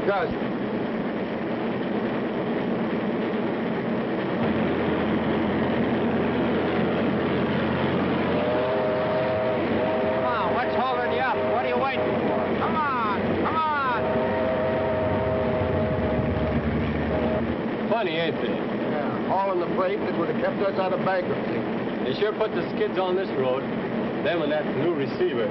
Gus. Come on, what's holding you up? What are you waiting for? Come on, come on! Funny, ain't they? Yeah, hauling the freight that would have kept us out of bankruptcy. They sure put the skids on this road. Them and that new receiver.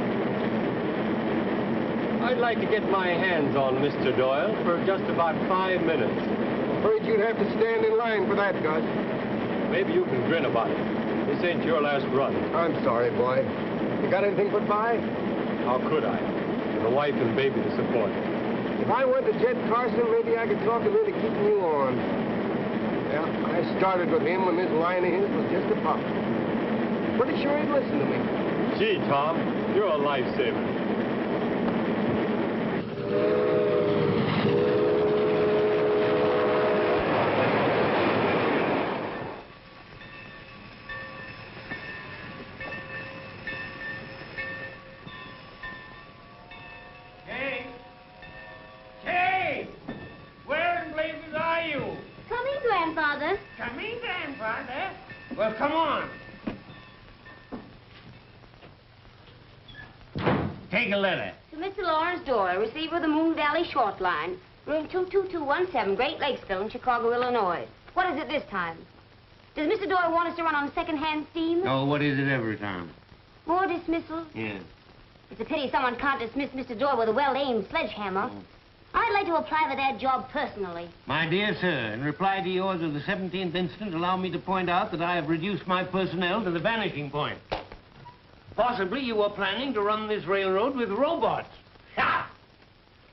I'd like to get my hands on Mr. Doyle for just about 5 minutes. Afraid you'd have to stand in line for that, Gus. Maybe you can grin about it. This ain't your last run. I'm sorry, boy. You got anything put by? How could I? With a wife and baby to support. If I went to Jed Carson, maybe I could talk him into keeping you on. Yeah, I started with him when this line of his was just a pup. Pretty sure he'd listen to me. Gee, Tom, you're a lifesaver. Well, come on. Take a letter. To Mr. Lawrence Doyle, receiver of the Moon Valley Short Line, room 22217, Great Lakesville in Chicago, Illinois. What is it this time? Does Mr. Doyle want us to run on second-hand steam? Oh, what is it every time? More dismissal? Yeah. It's a pity someone can't dismiss Mr. Doyle with a well-aimed sledgehammer. I'd like to apply for that job personally. My dear sir, in reply to yours of the 17th instant, allow me to point out that I have reduced my personnel to the vanishing point. Possibly you were planning to run this railroad with robots. Ha!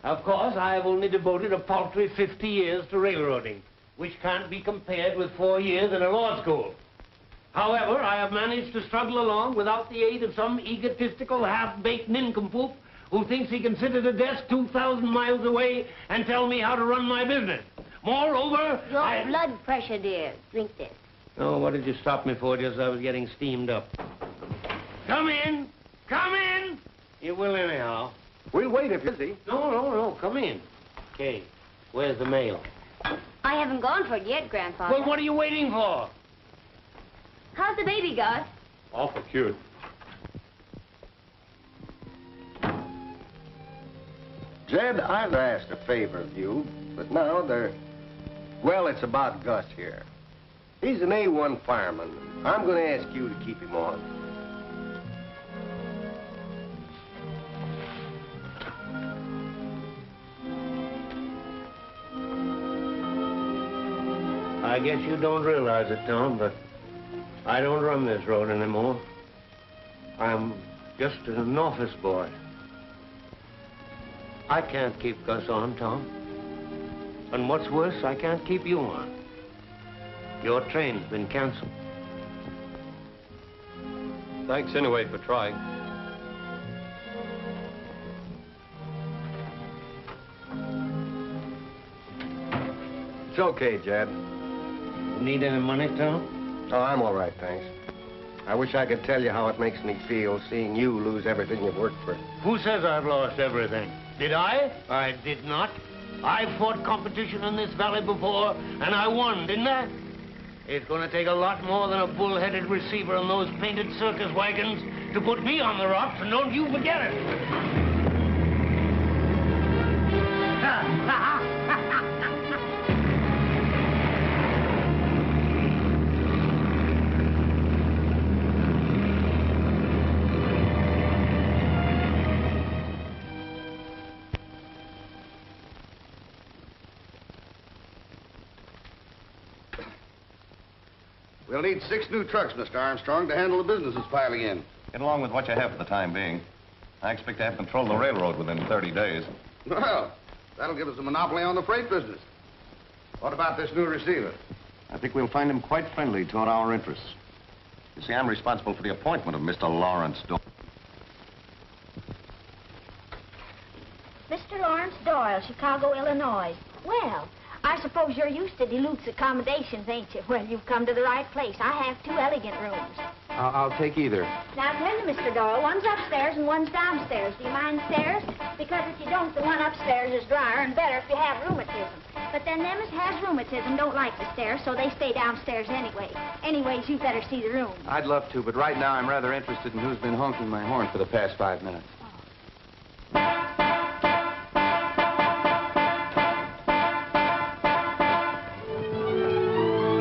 Of course, I have only devoted a paltry 50 years to railroading, which can't be compared with 4 years in a law school. However, I have managed to struggle along without the aid of some egotistical, half-baked nincompoop who thinks he can sit at a desk 2,000 miles away and tell me how to run my business. Moreover, Your blood pressure, dear. Drink this. Oh, what did you stop me for just as I was getting steamed up? Come in. Come in. You will anyhow. We'll wait if you're busy. No. Come in. Okay. Where's the mail? I haven't gone for it yet, Grandfather. Well, what are you waiting for? How's the baby, Gus? Awful cute. Jed, I've asked a favor of you, but now well, it's about Gus here. He's an A1 fireman. I'm going to ask you to keep him on. I guess you don't realize it, Tom, but I don't run this road anymore. I'm just an office boy. I can't keep Gus on, Tom. And what's worse, I can't keep you on. Your train's been canceled. Thanks anyway for trying. It's okay, Jed. You need any money, Tom? Oh, I'm all right, thanks. I wish I could tell you how it makes me feel seeing you lose everything you've worked for. Who says I've lost everything? Did I? I did not. I fought competition in this valley before, and I won, didn't I? It's going to take a lot more than a bull-headed receiver and those painted circus wagons to put me on the rocks, and don't you forget it. We'll need 6 new trucks, Mr. Armstrong, to handle the business that's piling in. Get along with what you have for the time being. I expect to have control of the railroad within 30 days. Well, that'll give us a monopoly on the freight business. What about this new receiver? I think we'll find him quite friendly toward our interests. You see, I'm responsible for the appointment of Mr. Lawrence Doyle. Mr. Lawrence Doyle, Chicago, Illinois. Well, I suppose you're used to Duluth's accommodations, ain't you? Well, you've come to the right place. I have 2 elegant rooms. I'll take either. Now, tell me, Mr. Doyle, one's upstairs and one's downstairs. Do you mind stairs? That's because if you don't, the one upstairs is drier and better if you have rheumatism. But then them as has rheumatism don't like the stairs, so they stay downstairs anyway. Anyways, you better see the room. I'd love to, but right now I'm rather interested in who's been honking my horn for the past 5 minutes. They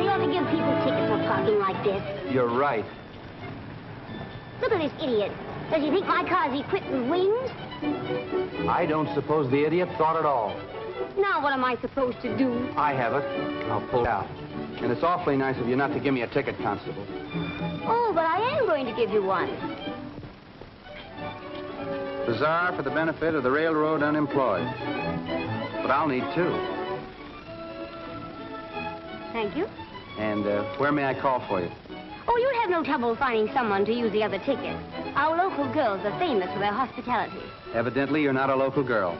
ought to give people tickets for parking like this. You're right. Look at this idiot. Does he think my car's equipped with wings? I don't suppose the idiot thought at all. Now what am I supposed to do? I have it. I'll pull it out. And it's awfully nice of you not to give me a ticket, Constable. Oh, but I am going to give you one. Bazaar for the benefit of the railroad unemployed. But I'll need 2. Thank you. And where may I call for you? Oh, you'll have no trouble finding someone to use the other ticket. Our local girls are famous for their hospitality. Evidently, you're not a local girl.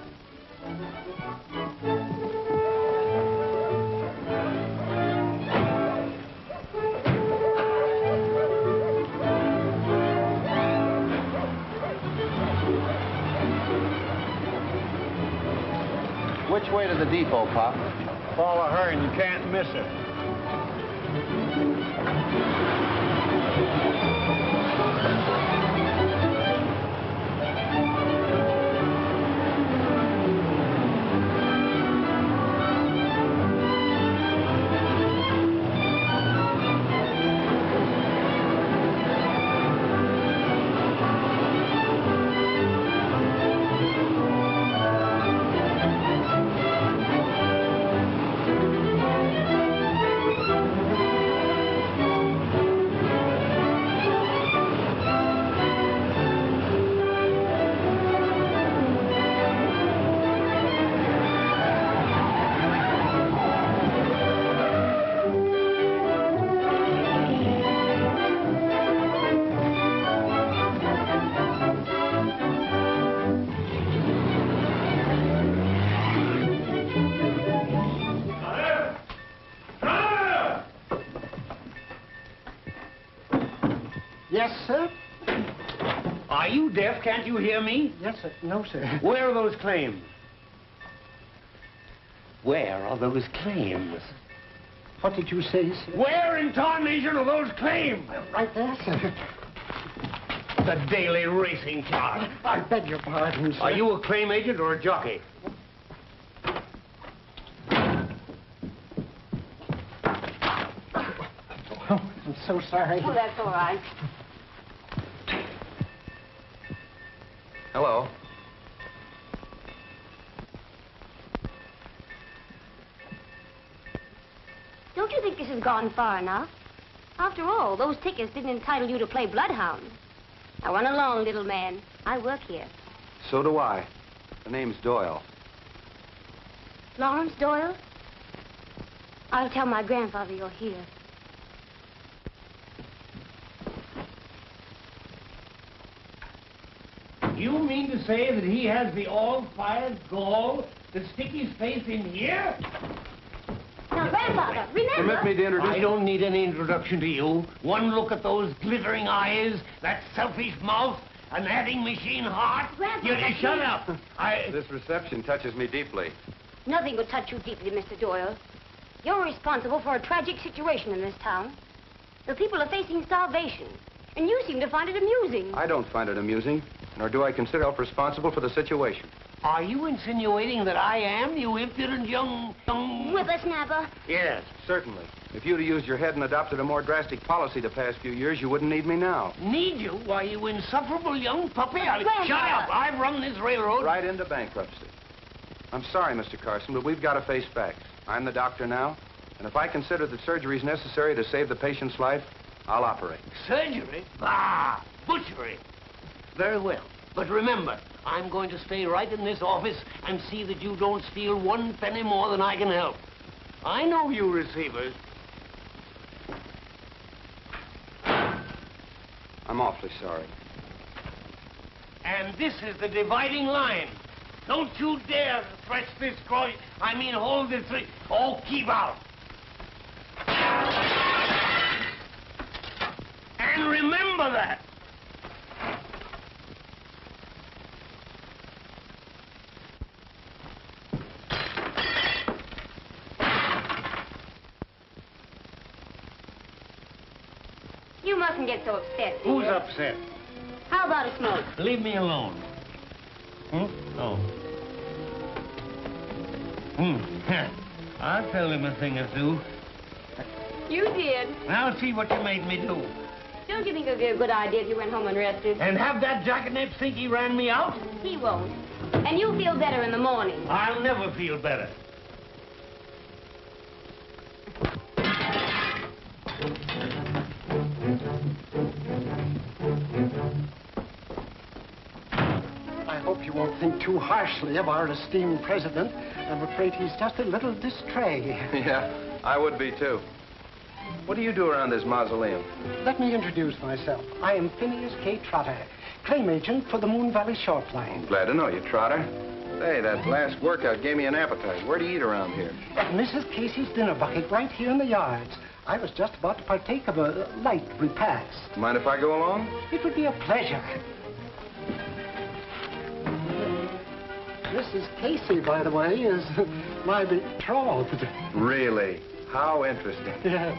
Which way to the depot, Pop? Follow her and you can't miss her. Yes, sir? Are you deaf? Can't you hear me? Yes, sir. No, sir. Where are those claims? Where are those claims? What did you say, sir? Where in tarnation are those claims? Right there, sir. The Daily Racing Chart. I beg your pardon, sir. Are you a claim agent or a jockey? Oh, I'm so sorry. Oh, that's all right. Hello. Don't you think this has gone far enough? After all, those tickets didn't entitle you to play bloodhound. Now run along, little man. I work here. So do I. The name's Doyle. Lawrence Doyle? I'll tell my grandfather you're here. You mean to say that he has the all-fired gall to stick his face in here? Now, Grandfather, remember... Permit me to introduce... I don't need any introduction to you. One look at those glittering eyes, that selfish mouth, an adding machine heart. Grandfather, Shut up. This reception touches me deeply. Nothing would touch you deeply, Mr. Doyle. You're responsible for a tragic situation in this town. The people are facing starvation, and you seem to find it amusing. I don't find it amusing, nor do I consider myself responsible for the situation. Are you insinuating that I am, you impudent young... Whippersnapper. Yes. Certainly. If you'd have used your head and adopted a more drastic policy the past few years, you wouldn't need me now. Need you? Why, you insufferable young puppy. Grandfather. Shut up. I've run this railroad. Right into bankruptcy. I'm sorry, Mr. Carson, but we've got to face facts. I'm the doctor now, and if I consider that surgery is necessary to save the patient's life, I'll operate. Surgery? Bah! Butchery. Very well. But remember, I'm going to stay right in this office and see that you don't steal one penny more than I can help. I know you receivers. I'm awfully sorry. And this is the dividing line. Don't you dare stretch this cross. I mean, hold this thing. Oh, keep out. And remember, remember that. mustn't get so upset, Who's dear. upset? How about a smoke? Leave me alone. Oh. I'll tell him a thing or two. You did. I'll see what you made me do. Don't you think it would be a good idea if you went home and rested? And have that jackanapes think he ran me out? He won't. And you'll feel better in the morning. I'll never feel better. I hope you won't think too harshly of our esteemed president. I'm afraid he's just a little distrait. Yeah, I would be, too. What do you do around this mausoleum? Let me introduce myself. I am Phineas K. Trotter, claim agent for the Moon Valley Short Line. Glad to know you, Trotter. Hey, that last workout gave me an appetite. Where do you eat around here? At Mrs. Casey's dinner bucket right here in the yards. I was just about to partake of a light repast. Mind if I go along? It would be a pleasure. Mrs. Casey, by the way, is my betrothed. Really? How interesting. Yes.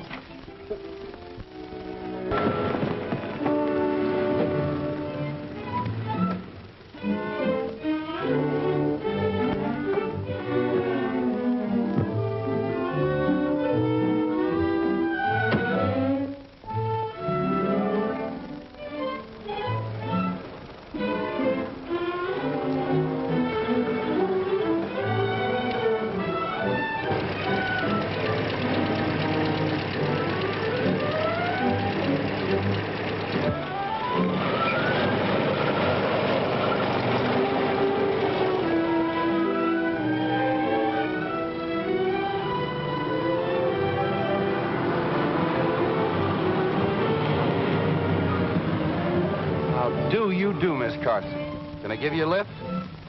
Do, Miss Carson. Can I give you a lift?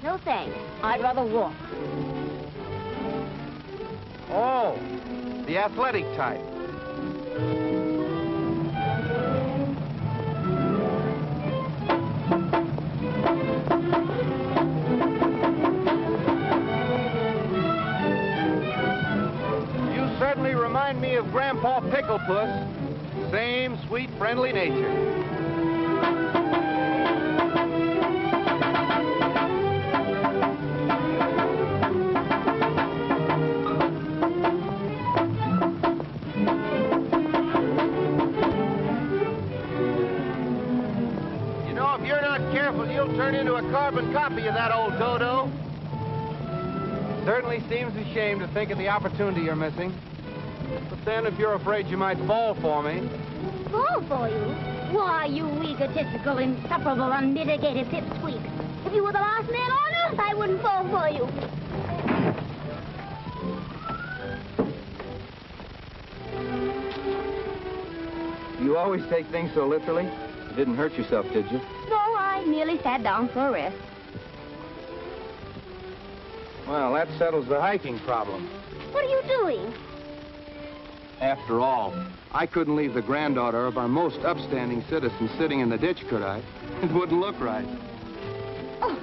No thanks. I'd rather walk. Oh, the athletic type. You certainly remind me of Grandpa Picklepuss. Same sweet, friendly nature. Turn into a carbon copy of that old dodo. Certainly seems a shame to think of the opportunity you're missing. But then, if you're afraid you might fall for me... Fall for you? Why, you egotistical, insufferable, unmitigated pipsqueak. If you were the last man on earth, I wouldn't fall for you. You always take things so literally. You didn't hurt yourself, did you? No, I merely sat down for a rest. Well, that settles the hiking problem. What are you doing? After all, I couldn't leave the granddaughter of our most upstanding citizen sitting in the ditch, could I? It wouldn't look right. Oh.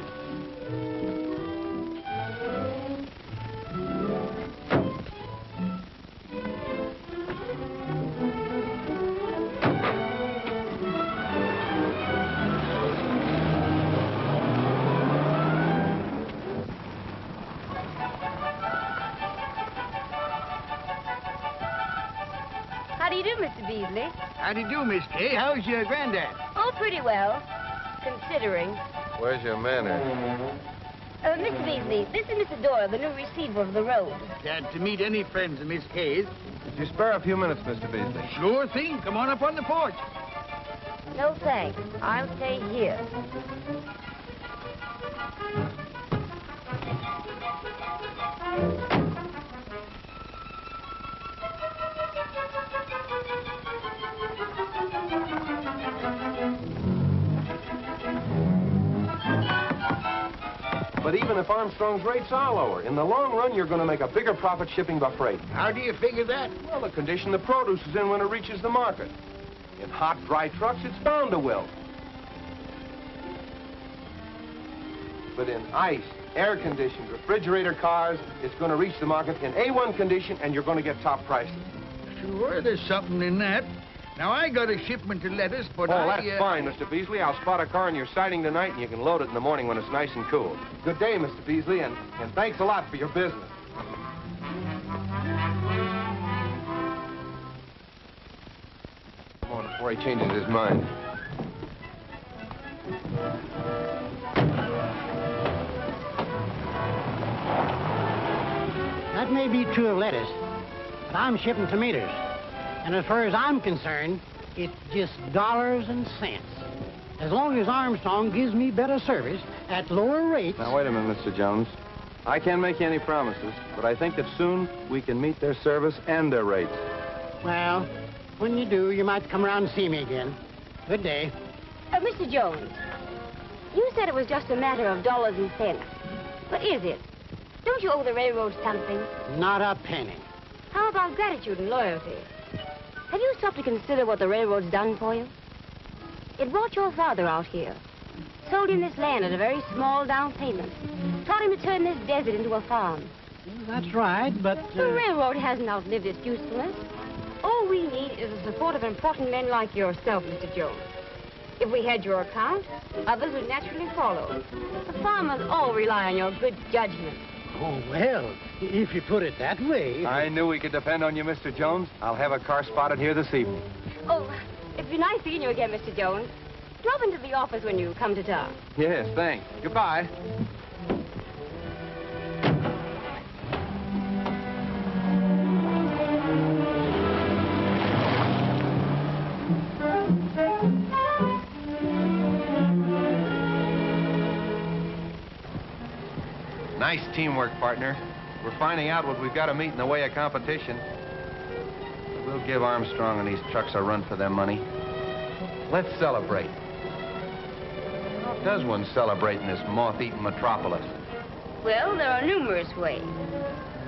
How do you do, Mr. Beasley? How do you do, Miss Kay? How's your granddad? Oh, pretty well, considering. Where's your manner? Mr. Beasley, this is Mr. Doyle, the new receiver of the road. Glad to meet any friends of Miss Kay's. Could you spare a few minutes, Mr. Beasley? Sure thing. Come on up on the porch. No thanks. I'll stay here. But even if Armstrong's rates are lower, in the long run, you're going to make a bigger profit shipping by freight. How do you figure that? Well, the condition the produce is in when it reaches the market. In hot, dry trucks, it's bound to wilt. But in ice, air-conditioned, refrigerator cars, it's going to reach the market in A1 condition, and you're going to get top prices. Sure, there's something in that. Now, I got a shipment of lettuce, but Oh, that's fine, Mr. Beasley. I'll spot a car in your siding tonight, and you can load it in the morning when it's nice and cool. Good day, Mr. Beasley, and thanks a lot for your business. Come on, before he changes his mind. That may be true of lettuce, but I'm shipping tomatoes. And as far as I'm concerned, it's just dollars and cents. As long as Armstrong gives me better service at lower rates... Now, wait a minute, Mr. Jones. I can't make you any promises, but I think that soon we can meet their service and their rates. Well, when you do, you might come around and see me again. Good day. Mr. Jones, you said it was just a matter of dollars and cents. But is it? Don't you owe the railroad something? Not a penny. How about gratitude and loyalty? Have you stopped to consider what the railroad's done for you? It brought your father out here, sold him this land at a very small down payment, taught him to turn this desert into a farm. That's right, but... The railroad hasn't outlived its usefulness. All we need is the support of important men like yourself, Mr. Jones. If we had your account, others would naturally follow. The farmers all rely on your good judgment. Oh, well, if you put it that way... I knew we could depend on you, Mr. Jones. I'll have a car spotted here this evening. Oh, it'd be nice seeing you again, Mr. Jones. Drop into the office when you come to town. Yes, thanks. Goodbye. Nice teamwork, partner. We're finding out what we've got to meet in the way of competition. We'll give Armstrong and these trucks a run for their money. Let's celebrate. How does one celebrate in this moth-eaten metropolis? Well, there are numerous ways.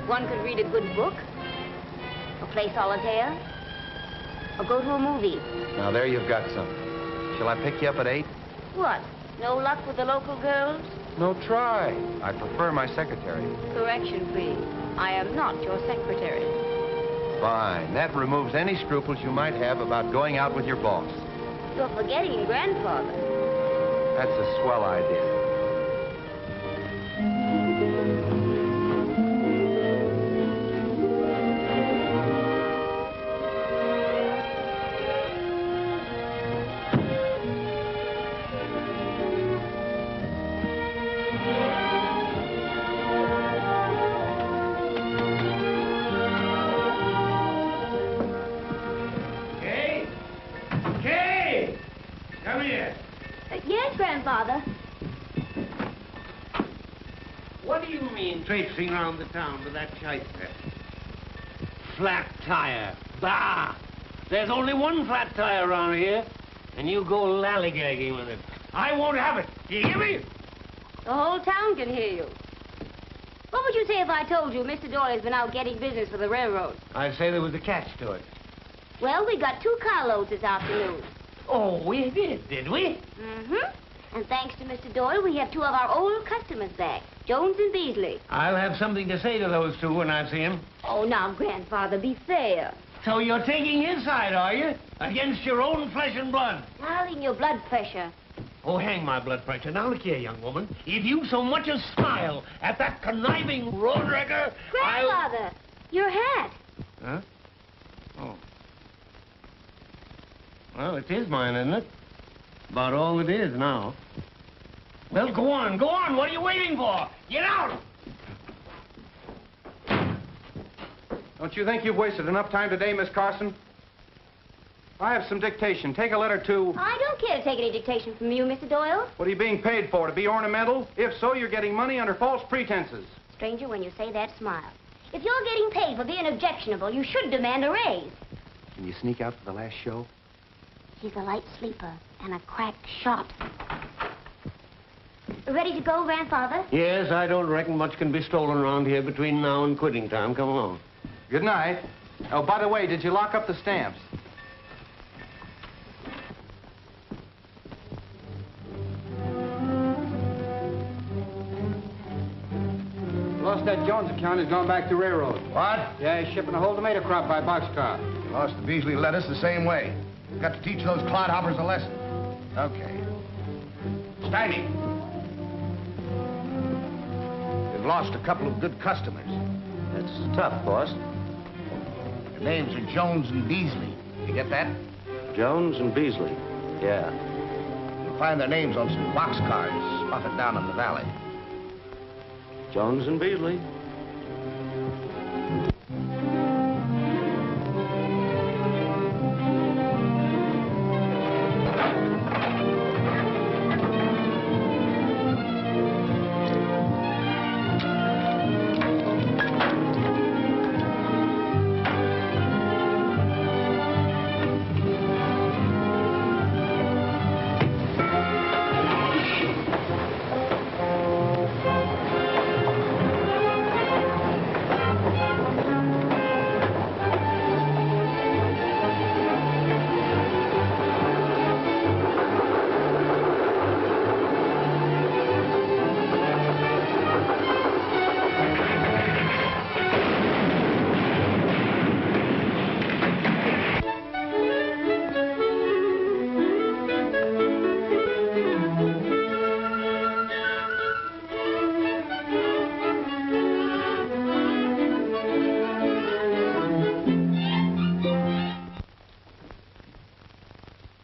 One could read a good book, or play solitaire, or go to a movie. Now, there you've got some. Shall I pick you up at 8? What? No luck with the local girls? No, try. I prefer my secretary. Correction, please. I am not your secretary. Fine. That removes any scruples you might have about going out with your boss. You're forgetting grandfather. That's a swell idea. Grandfather. What do you mean, traipsing around the town with that shyster? Flat tire. Bah! There's only one flat tire around here, and you go lollygagging with it. I won't have it. Do you hear me? The whole town can hear you. What would you say if I told you Mr. Doyle has been out getting business for the railroad? I'd say there was a catch to it. Well, we got 2 carloads this afternoon. Oh, we did we? Mm-hmm. And thanks to Mr. Doyle, we have 2 of our old customers back, Jones and Beasley. I'll have something to say to those 2 when I see them. Oh, now, Grandfather, be fair. So you're taking his side, are you? Against your own flesh and blood? Darling, your blood pressure. Oh, hang my blood pressure. Now, look here, young woman. If you so much as smile at that conniving road wrecker, Grandfather, your hat. Huh? Oh. Well, it is mine, isn't it? About all it is now. Well, go on, go on. What are you waiting for? Get out! Don't you think you've wasted enough time today, Miss Carson? I have some dictation. Take a letter to... I don't care to take any dictation from you, Mr. Doyle. What are you being paid for? To be ornamental? If so, you're getting money under false pretenses. Stranger, when you say that, smile. If you're getting paid for being objectionable, you should demand a raise. Can you sneak out for the last show? He's a light sleeper and a crack shot. Ready to go, Grandfather? Yes, I don't reckon much can be stolen around here between now and quitting time. Come along. Good night. Oh, by the way, did you lock up the stamps? Lost that Jones account. He's gone back to railroad. What? Yeah, he's shipping a whole tomato crop by boxcar. Lost the Beasley lettuce the same way. Got to teach those clodhoppers a lesson. Okay. Steiny. We've lost a couple of good customers. It's tough, boss. Their names are Jones and Beasley. You get that? Jones and Beasley. Yeah. You'll find their names on some boxcars spotted down in the valley. Jones and Beasley.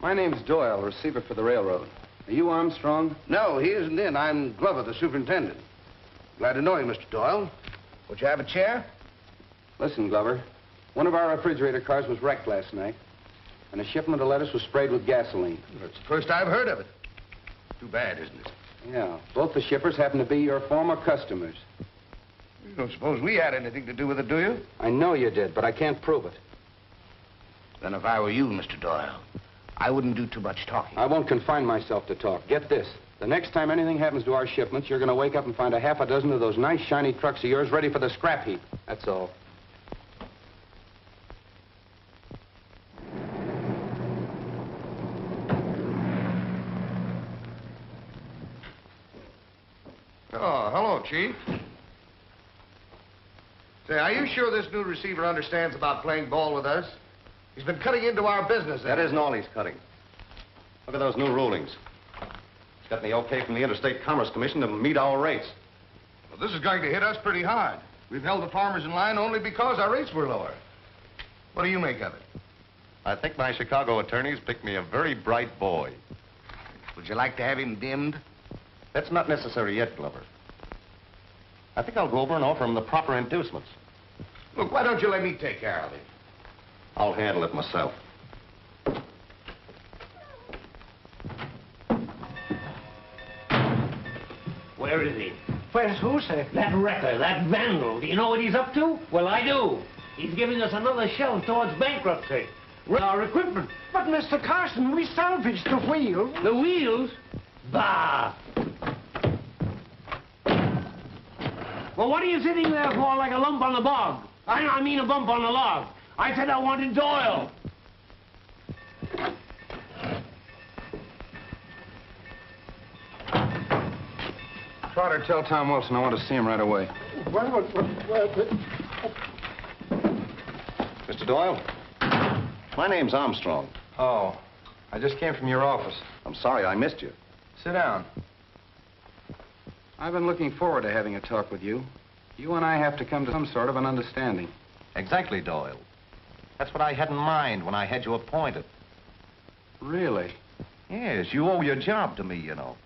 My name's Doyle, receiver for the railroad. Are you Armstrong? No, he isn't in. I'm Glover, the superintendent. Glad to know you, Mr. Doyle. Would you have a chair? Listen, Glover. One of our refrigerator cars was wrecked last night, and a shipment of lettuce was sprayed with gasoline. That's the first I've heard of it. Too bad, isn't it? Yeah, both the shippers happen to be your former customers. You don't suppose we had anything to do with it, do you? I know you did, but I can't prove it. Then if I were you, Mr. Doyle, I wouldn't do too much talking. I won't confine myself to talk. Get this. The next time anything happens to our shipments, you're going to wake up and find a half a dozen of those nice, shiny trucks of yours ready for the scrap heap. That's all. Oh, hello, Chief. Say, are you sure this new receiver understands about playing ball with us? He's been cutting into our business. That isn't all he's cutting. Look at those new rulings. He's gotten the okay from the Interstate Commerce Commission to meet our rates. Well, this is going to hit us pretty hard. We've held the farmers in line only because our rates were lower. What do you make of it? I think my Chicago attorneys picked me a very bright boy. Would you like to have him dimmed? That's not necessary yet, Glover. I think I'll go over and offer him the proper inducements. Look, why don't you let me take care of it? I'll handle it myself. Where is he? Where's who, sir? That wrecker, that vandal. Do you know what he's up to? Well, I do. He's giving us another shove towards bankruptcy. Our equipment. But, Mr. Carson, we salvaged the wheel. The wheels? Bah! Well, what are you sitting there for like a lump on the bog? I mean a bump on the log. I said I wanted Doyle. Trotter, tell Tom Wilson I want to see him right away. Mr. Doyle, my name's Armstrong. Oh, I just came from your office. I'm sorry I missed you. Sit down. I've been looking forward to having a talk with you. You and I have to come to some sort of an understanding. Exactly, Doyle. That's what I had in mind when I had you appointed. Really? Yes, you owe your job to me, you know.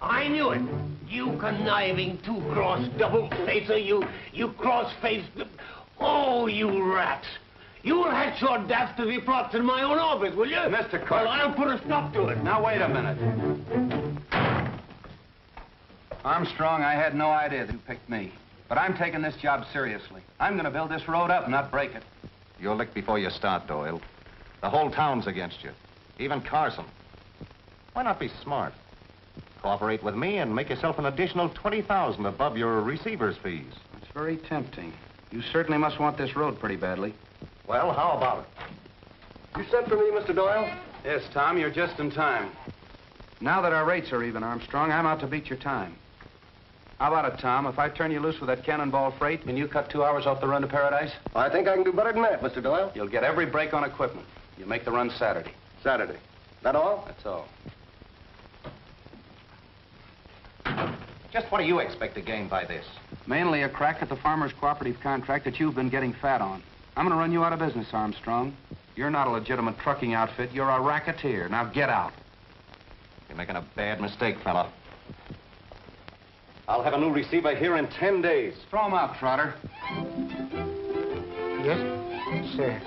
I knew it. You conniving, two-cross, double-facer, you cross-faced... Oh, you rats. You'll hatch your dastardly plots in my own office, will you? Mr. Carson. Well, I'll put a stop to it. Now, wait a minute. Armstrong, I had no idea that you picked me. But I'm taking this job seriously. I'm going to build this road up, not break it. You'll lick before you start, Doyle. The whole town's against you. Even Carson. Why not be smart? Cooperate with me and make yourself an additional $20,000 above your receiver's fees. It's very tempting. You certainly must want this road pretty badly. Well, how about it? You sent for me, Mr. Doyle? Yes, Tom, you're just in time. Now that our rates are even, Armstrong, I'm out to beat your time. How about it, Tom? If I turn you loose with that cannonball freight, can you cut 2 hours off the run to Paradise? I think I can do better than that, Mr. Doyle. You'll get every break on equipment. You make the run Saturday. Saturday. That all? That's all. Just what do you expect to gain by this? Mainly a crack at the farmers' cooperative contract that you've been getting fat on. I'm going to run you out of business, Armstrong. You're not a legitimate trucking outfit. You're a racketeer. Now get out. You're making a bad mistake, fella. I'll have a new receiver here in 10 days. Throw him out, Trotter. Yes, sir.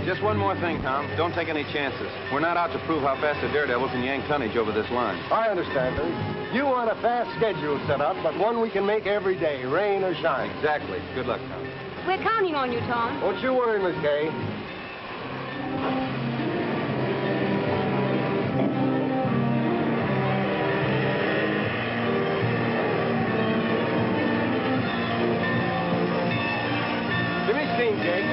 Just one more thing, Tom. Don't take any chances. We're not out to prove how fast the daredevils can yank tonnage over this line. I understand, Billy. You want a fast schedule set up, but one we can make every day, rain or shine. Exactly. Good luck, Tom. We're counting on you, Tom. Don't you worry, Miss Kay. Give me steam, Jake.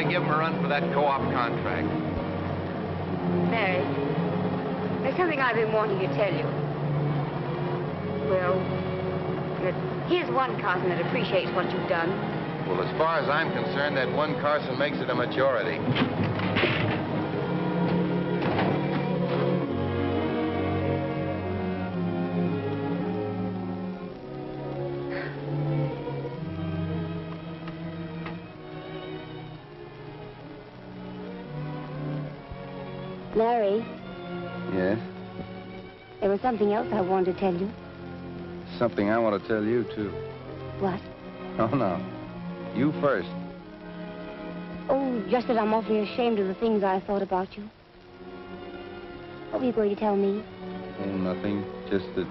Give him a run for that co-op contract. Mary, there's something I've been wanting to tell you. Well, here's one Carson that appreciates what you've done. Well, as far as I'm concerned, that one Carson makes it a majority. Larry. Yes? There was something else I wanted to tell you. Something I want to tell you, too. What? Oh, no. You first. Oh, just that I'm awfully ashamed of the things I thought about you. What were you going to tell me? Oh, nothing. Just that...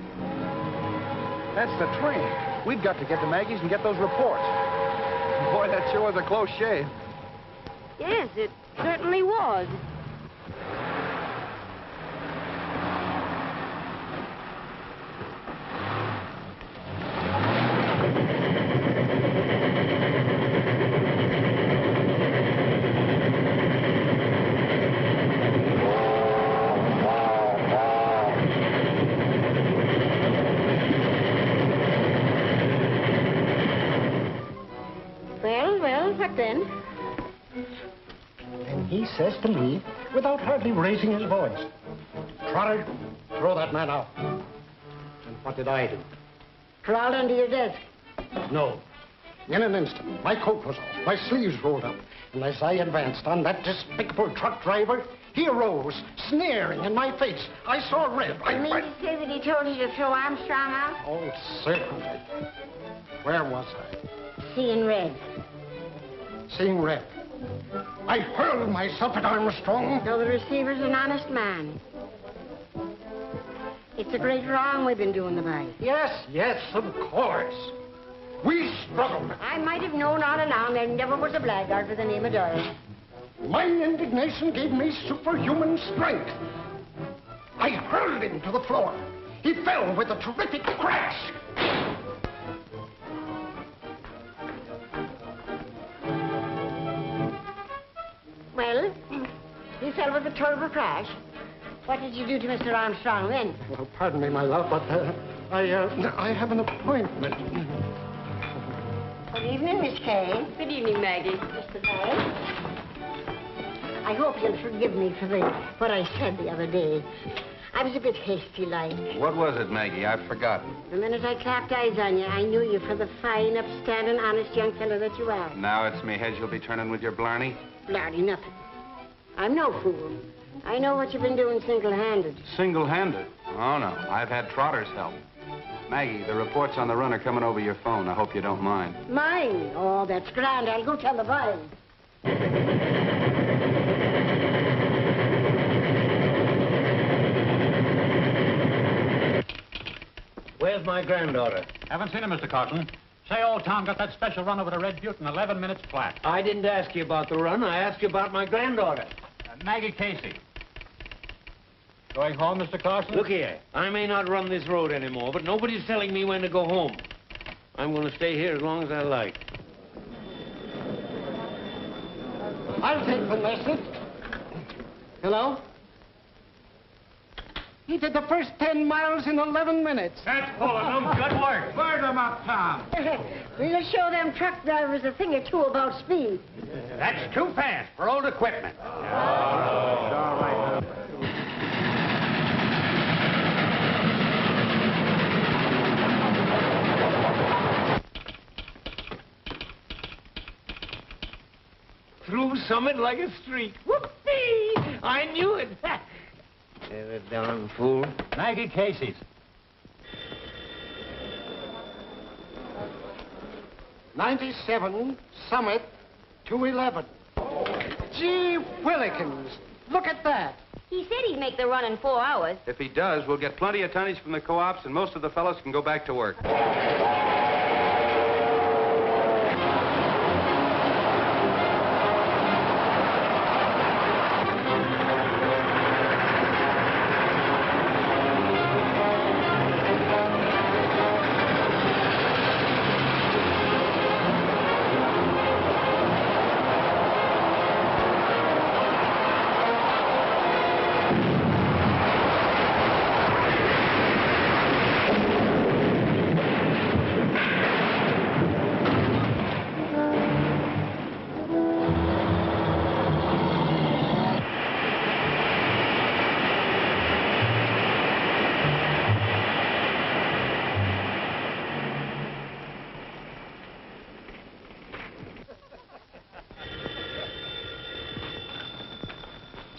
That's the train. We've got to get to Maggie's and get those reports. Boy, that sure was a close shave. Yes, it certainly was. Then? And he says to leave without hardly raising his voice. Trotter, throw that man out. And what did I do? Crawled under your desk. No. In an instant, my coat was off, my sleeves rolled up, and as I advanced on that despicable truck driver, he arose, sneering in my face. I saw red. You mean to say that he told you to throw Armstrong out? Oh, certainly. Where was I? Seeing red. Seeing red. I hurled myself at Armstrong. So the receiver's an honest man. It's a great wrong we've been doing the boy. Yes, of course. We struggled. I might have known all along there never was a blackguard for the name of Doyle. My indignation gave me superhuman strength. I hurled him to the floor. He fell with a terrific crash. Well, he fell with a terrible crash. What did you do to Mr. Armstrong then? Well, pardon me, my love, but I have an appointment. Good evening, Miss Kane. Good evening, Maggie. Mr. Doyle. I hope you'll forgive me for what I said the other day. I was a bit hasty-like. What was it, Maggie? I've forgotten. The minute I clapped eyes on you, I knew you for the fine, upstanding, honest young fellow that you are. Now it's me head you'll be turning with your blarney? Blarney, nothing. I'm no fool. I know what you've been doing single-handed. Single-handed? Oh, no. I've had Trotter's help. Maggie, the reports on the run are coming over your phone. I hope you don't mind. Mine? Oh, that's grand. I'll go tell the boys. Where's my granddaughter? Haven't seen her, Mr. Carson. Say, old Tom got that special run over the Red Butte in 11 minutes flat. I didn't ask you about the run. I asked you about my granddaughter. Maggie Casey. Going home, Mr. Carson? Look here. I may not run this road anymore, but nobody's telling me when to go home. I'm going to stay here as long as I like. I'll take the message. Hello? He did the first 10 miles in 11 minutes. That's full of them. Good work. Fire them up, Tom. We'll show them truck drivers a thing or two about speed. That's too fast for old equipment. Through Summit like a streak. Whoopee! I knew it. The darn fool. Maggie Casey's. 97, Summit, 211. Gee whillikins, look at that. He said he'd make the run in 4 hours. If he does, we'll get plenty of tonnage from the co-ops, and most of the fellows can go back to work.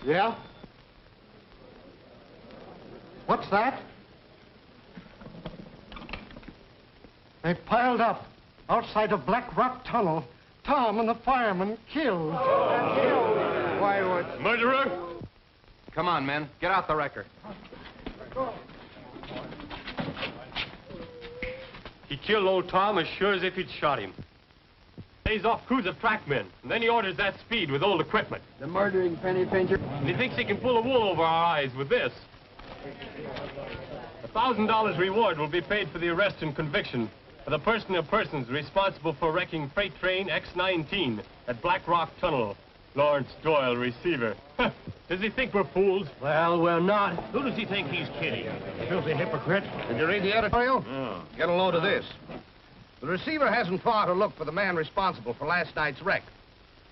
Yeah? What's that? They piled up outside of Black Rock Tunnel. Tom and the fireman killed. Why would... Murderer? Come on, men. Get out the wrecker. He killed old Tom as sure as if he'd shot him. Lays off crews of trackmen, and then he orders that speed with old equipment. The murdering penny pincher. And he thinks he can pull the wool over our eyes with this. $1,000 reward will be paid for the arrest and conviction of the person or persons responsible for wrecking freight train X-19 at Black Rock Tunnel. Lawrence Doyle, receiver. Does he think we're fools? Well, we're not. Who does he think he's kidding? Filthy hypocrite. Did you read the editorial? Oh. Get a load of this. The receiver hasn't far to look for the man responsible for last night's wreck.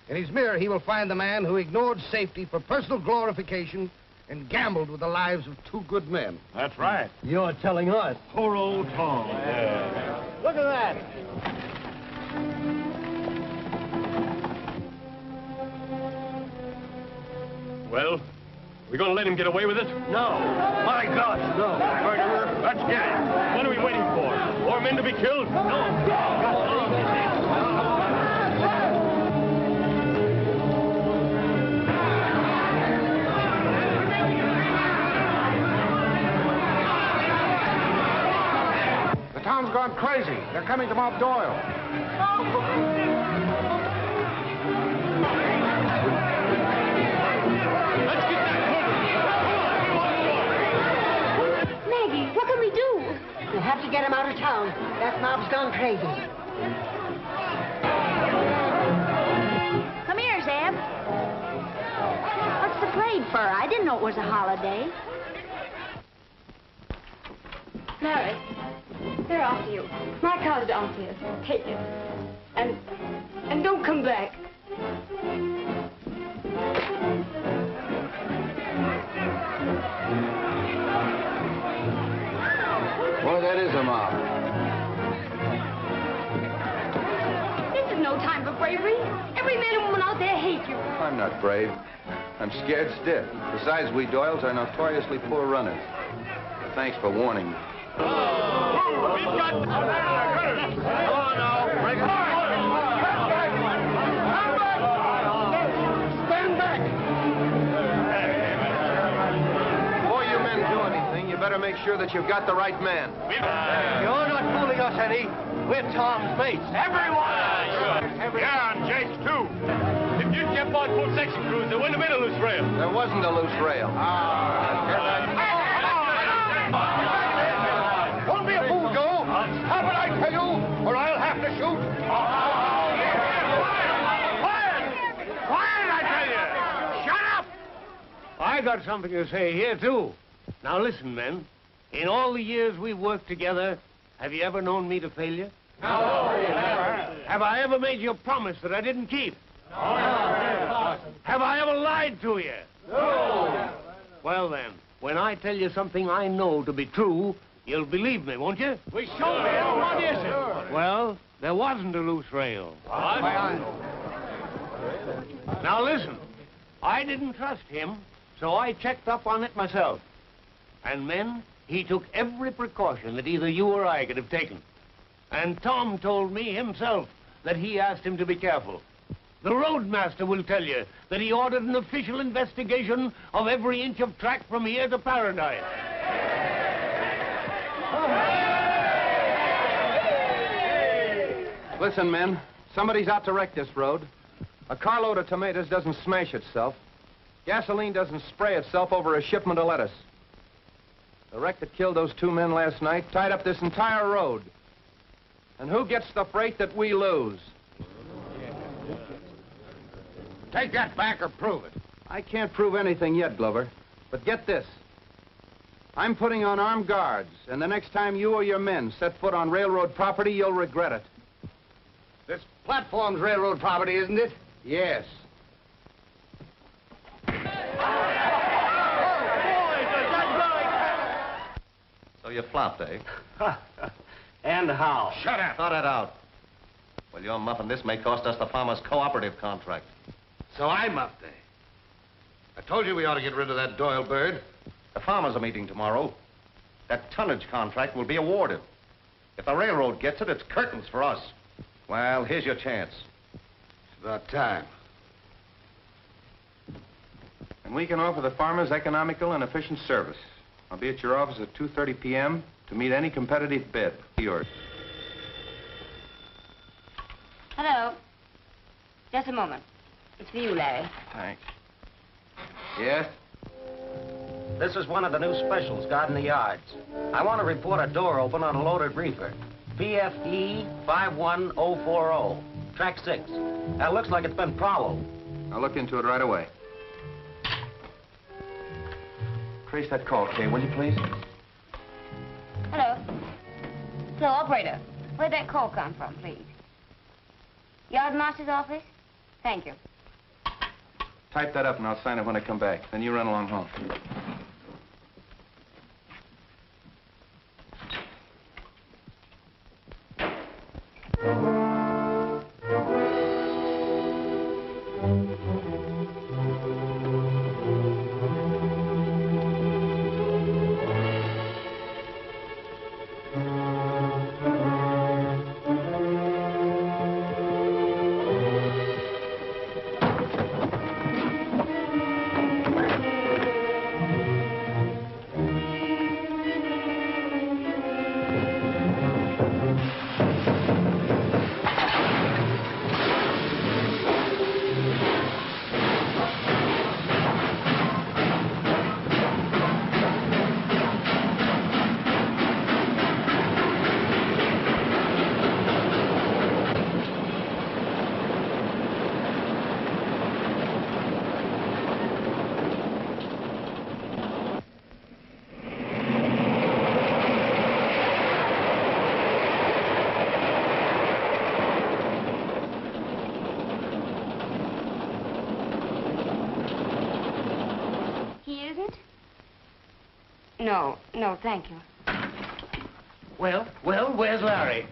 In his mirror, he will find the man who ignored safety for personal glorification and gambled with the lives of 2 good men. That's right. You're telling us. Poor old Tom. Look at that. Well, we gonna let him get away with it? No. My God, no. Murderer, let's get him. What are we waiting for? More men to be killed? The town's gone crazy. They're coming to mob Doyle. Maggie, what can we do? We'll have to get him out of town. That mob's gone crazy. Come here, Zeb. What's the parade for? I didn't know it was a holiday. Larry, they're after you. My car's downstairs. Take it. And don't come back. Boy, that is a mob. This is no time for bravery. Every man and woman out there hate you. I'm not brave. I'm scared stiff. Besides, we Doyles are notoriously poor runners. Thanks for warning me. We've got... Oh, no. Break it. Stand back! Before you men do anything, you better make sure that you've got the right man. You're not fooling us any. We're Tom's mates. Everyone! Yeah, and Jake's too. If you'd kept on full section crews, there wouldn't have been a loose rail. There wasn't a loose rail. Don't be a fool, Joe. Stop it, I tell you, or I'll have to shoot. Quiet, I tell you! Shut up! I got something to say here, too. Now, listen, men. In all the years we've worked together, have you ever known me to failure? No, never. Have I ever made you a promise that I didn't keep? No. Have I ever lied to you? No. Well, then, when I tell you something I know to be true, you'll believe me, won't you? We sure will. What is it? Well, there wasn't a loose rail. What? Now, listen. I didn't trust him, so I checked up on it myself. And, men, he took every precaution that either you or I could have taken. And Tom told me himself that he asked him to be careful. The roadmaster will tell you that he ordered an official investigation of every inch of track from here to Paradise. Listen, men. Somebody's out to wreck this road. A carload of tomatoes doesn't smash itself. Gasoline doesn't spray itself over a shipment of lettuce. The wreck that killed those 2 men last night tied up this entire road. And who gets the freight that we lose? Take that back or prove it. I can't prove anything yet, Glover. But get this. I'm putting on armed guards, and the next time you or your men set foot on railroad property, you'll regret it. This platform's railroad property, isn't it? Yes. So you flopped, eh? And how? Shut up. Thought it out. Well, your muffin, this may cost us the farmers' cooperative contract. So I'm up there. I told you we ought to get rid of that Doyle bird. The farmers are meeting tomorrow. That tonnage contract will be awarded. If the railroad gets it, it's curtains for us. Well, here's your chance. It's about time. And we can offer the farmers economical and efficient service. I'll be at your office at 2:30 p.m. to meet any competitive bid. Yours. Hello. Just a moment. It's for you, Larry. Thanks. Yes? This is one of the new specials got in the yards. I want to report a door open on a loaded reefer. PFE 51040. Track 6. That looks like it's been prowled. I'll look into it right away. Trace that call, Kane, will you please? Hello. Hello, operator. Where'd that call come from, please? Yardmaster's office? Thank you. Type that up and I'll sign it when I come back. Then you run along home. No, thank you. Well, where's Larry?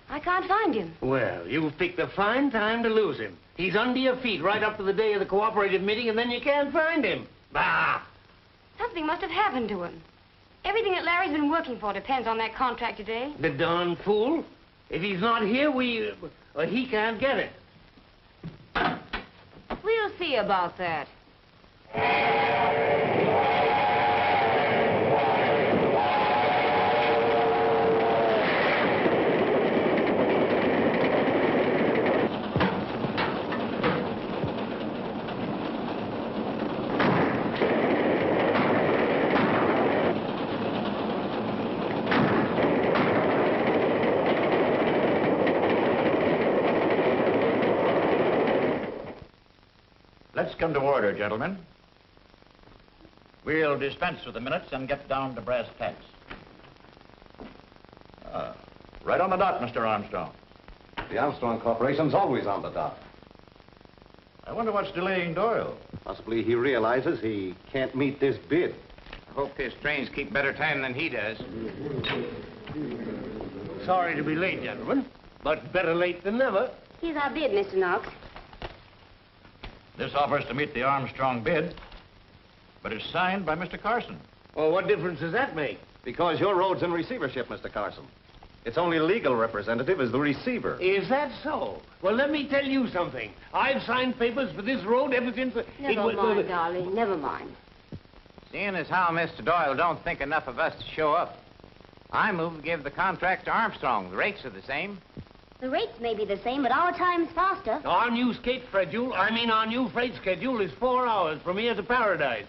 I can't find him. Well, you've picked a fine time to lose him. He's under your feet right up to the day of the cooperative meeting, and then you can't find him. Bah! Something must have happened to him. Everything that Larry's been working for depends on that contract today. The darn fool. If he's not here, he can't get it. We'll see about that. Let's come to order, gentlemen. We'll dispense with the minutes and get down to brass tacks. Right on the dot, Mr. Armstrong. The Armstrong Corporation's always on the dot. I wonder what's delaying Doyle. Possibly he realizes he can't meet this bid. I hope his trains keep better time than he does. Sorry to be late, gentlemen, but better late than never. Here's our bid, Mr. Knox. This offers to meet the Armstrong bid, but it's signed by Mr. Carson. Well, what difference does that make? Because your road's in receivership, Mr. Carson. Its only legal representative is the receiver. Is that so? Well, let me tell you something. I've signed papers for this road ever since... Never mind, darling, never mind. Seeing as how Mr. Doyle don't think enough of us to show up, I move to give the contract to Armstrong. The rates are the same. The rates may be the same, but our time's faster. Our new skate schedule, our new freight schedule is 4 hours from here to Paradise.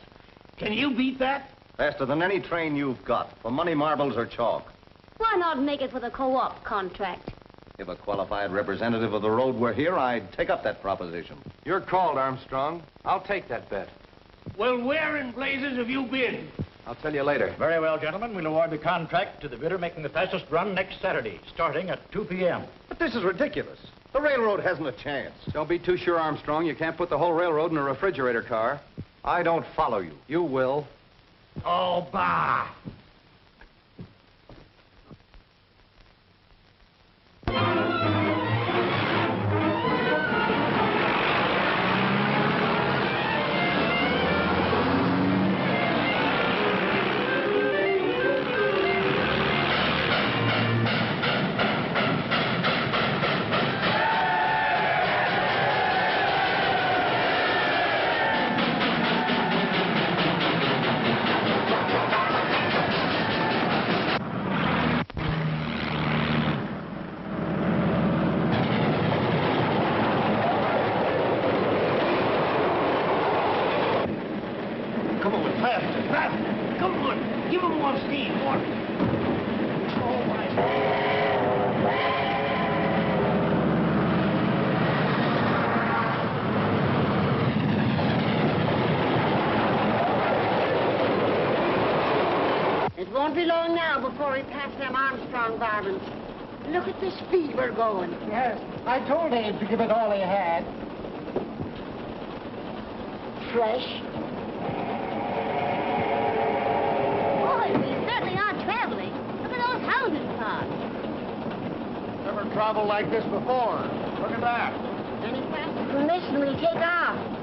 Can you beat that? Faster than any train you've got, for money, marbles, or chalk. Why not make it for the co-op contract? If a qualified representative of the road were here, I'd take up that proposition. You're called, Armstrong. I'll take that bet. Well, where in blazes have you been? I'll tell you later. Very well, gentlemen. We'll award the contract to the bidder making the fastest run next Saturday, starting at 2 p.m. But this is ridiculous. The railroad hasn't a chance. Don't be too sure, Armstrong. You can't put the whole railroad in a refrigerator car. I don't follow you. You will. Oh, bah! Won't be long now before we pass them Armstrong varmints. Look at the speed we're going. Yes, I told Abe to give it all he had. Fresh. Boy, we certainly are traveling. Look at those houses, Pop. Never traveled like this before. Look at that. Any faster than this and we'll take off.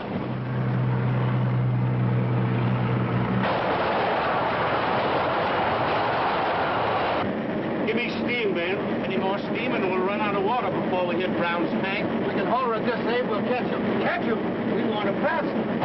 Give me steam, Ben. Any more steam and we'll run out of water before we hit Brown's tank. We can hold her at this, Abe. We'll catch him. Catch him? We want to pass him.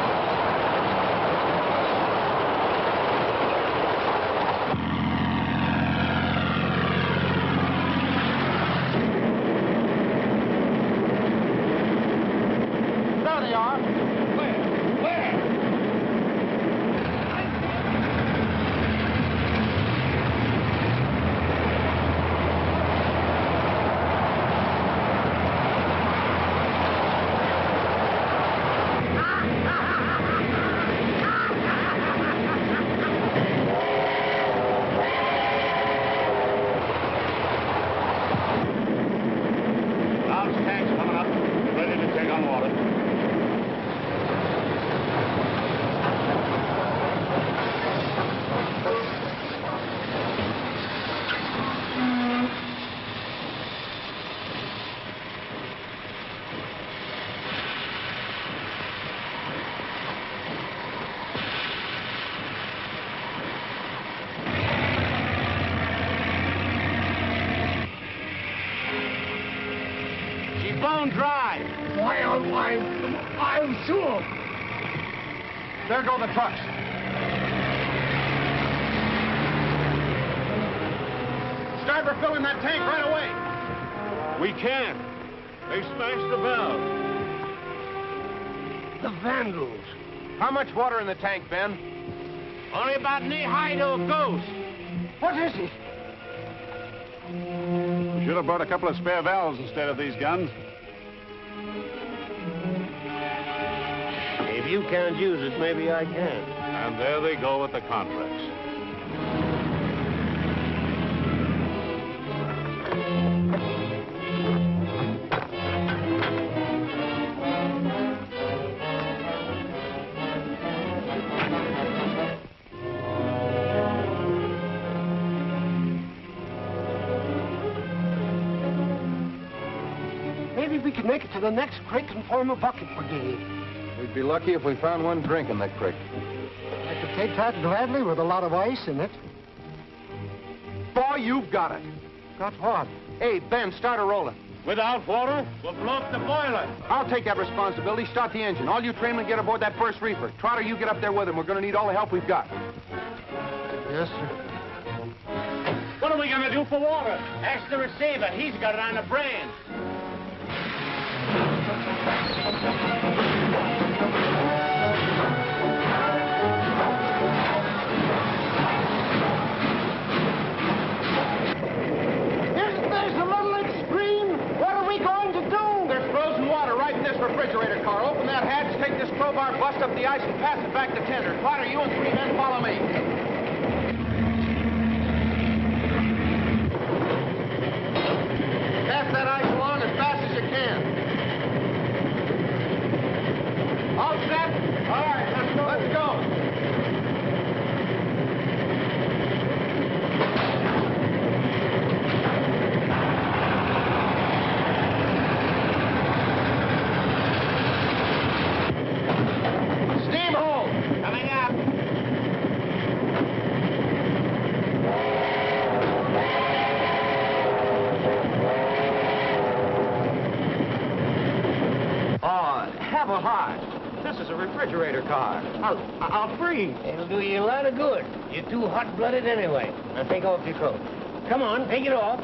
don't drive. Why, I'm sure. There go the trucks. Start refilling that tank right away. We can't. They smashed the valve. The vandals. How much water in the tank, Ben? Only about knee-high to a ghost. What is it? We should have brought a couple of spare valves instead of these guns. If you can't use it, maybe I can. And there they go with the contracts. Maybe we could make it to the next creek and form a bucket brigade. We'd be lucky if we found one drink in that creek. I could take that gladly with a lot of ice in it. Boy, you've got it. Got what? Hey, Ben, start her rolling. Without water, we'll blow up the boiler. I'll take that responsibility. Start the engine. All you trainmen get aboard that first reefer. Trotter, you get up there with him. We're going to need all the help we've got. Yes, sir. What are we going to do for water? Ask the receiver. He's got it on the brain. There's a little extreme. What are we going to do? There's frozen water right in this refrigerator car. Open that hatch, take this crowbar, bust up the ice, and pass it back to tender. Trotter, you and 3 men follow me. Pass that ice along as fast as you can. All set? All right, let's go. Let's go. Steam hole. Coming up. Oh, have a heart. This is a refrigerator car. I'll freeze. It'll do you a lot of good. You're too hot-blooded anyway. Now take off your coat. Come on, take it off.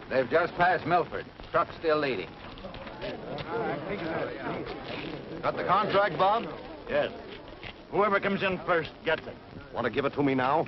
They've just passed Milford. Truck's still leading. Got the contract, Bob? Yes. Whoever comes in first gets it. Want to give it to me now?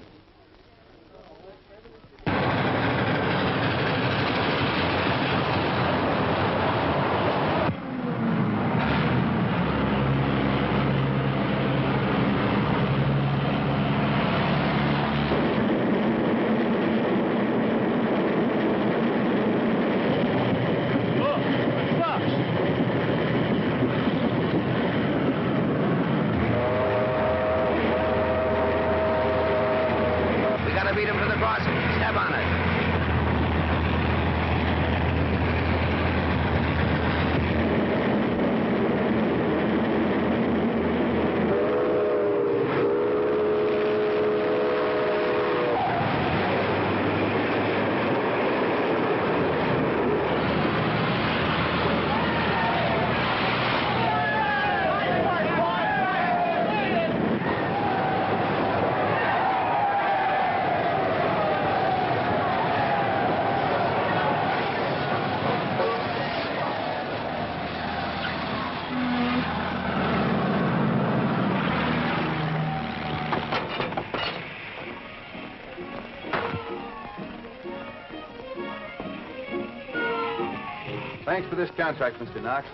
Thanks for this contract, Mr. Knox.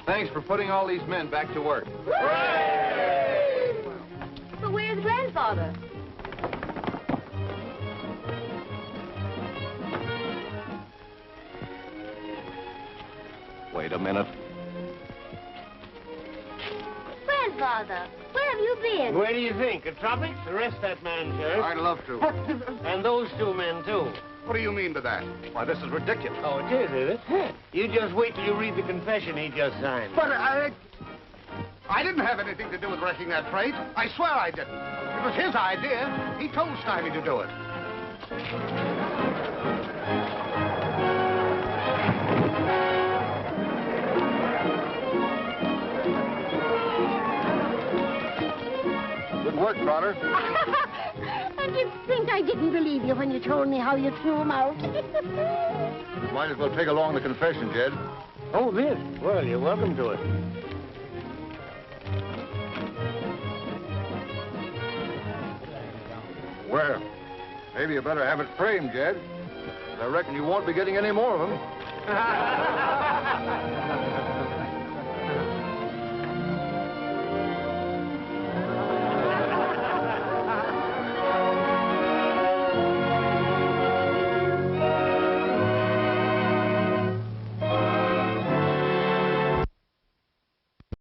Thanks for putting all these men back to work. But where's Grandfather? Wait a minute. Grandfather, where have you been? Where do you think? The tropics? Arrest that man, Sheriff. I'd love to. And those two men, too. What do you mean by that? Why, this is ridiculous. Oh, it is it? You just wait till you read the confession he just signed. But I didn't have anything to do with wrecking that freight. I swear I didn't. It was his idea. He told Stymie to do it. Good work, Trotter. And you think I didn't believe you when you told me how you threw him out? Might as well take along the confession, Jed. Oh, this? Well, you're welcome to it. Well, maybe you better have it framed, Jed. I reckon you won't be getting any more of them.